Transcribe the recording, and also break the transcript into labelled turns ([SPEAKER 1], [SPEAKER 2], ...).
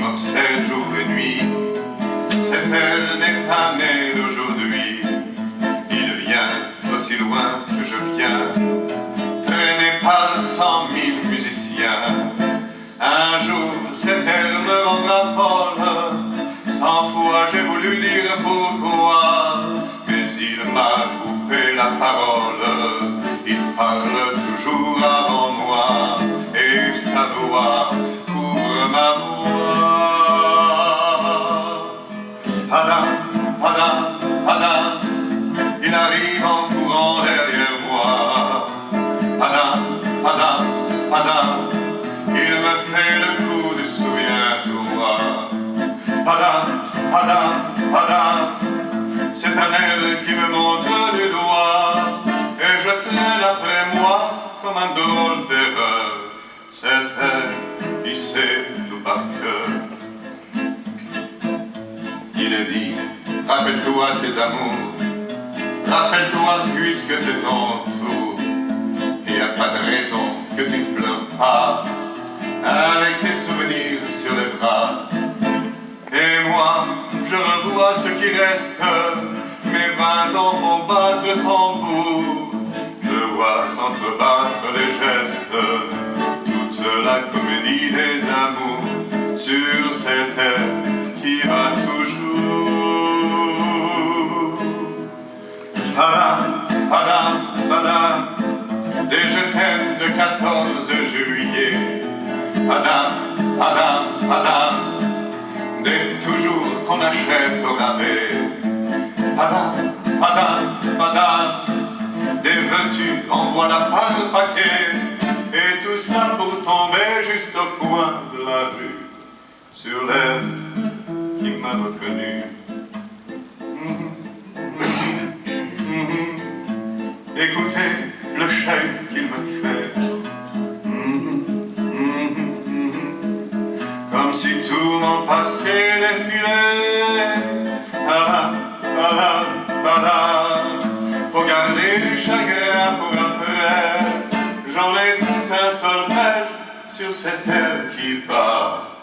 [SPEAKER 1] m'obsède jour et nuit. Cette elle n'est pas née d'aujourd'hui. Il vient aussi loin que je viens, traîné par 100 000 musiciens. Un jour, cette elle me rendra folle. 100 fois j'ai voulu dire pourquoi, mais il m'a coupé la parole. Il parle toujours avant moi, et sa voix couvre ma voix. Padam, padam, padam, il arrive en courant derrière moi. Padam, padam, padam, il me fait le coup de souviens-toi. Padam, padam, padam, c'est un air qui me montre du doigt, et je traîne après moi comme un drôle d'erreur. C'est elle qui sait tout par cœur. Il est dit, rappelle-toi tes amours, rappelle-toi puisque c'est ton tour. Il n'y a pas de raison que tu ne pleures pas, avec tes souvenirs sur les bras. Et moi, je revois ce qui reste, mes 20 ans font battre tambour. Je vois s'entrebattre les gestes, toute la comédie des amours, sur cette aile qui va toujours. Padam, padam, padam, des je t'aime de 14 juillet. Padam, padam, padam, des toujours qu'on achète au rabais. Padam, padam, padam, des veux-tu, en voilà par le paquet. Et tout ça pour tomber juste au coin de la rue, sur l'aile qui m'a reconnu. Écoutez le chèque qu'il me fait, comme si tout mon passé défilait. Faut garder du chagrin pour après. J'en ai tout un solfège sur cette aile qui bat.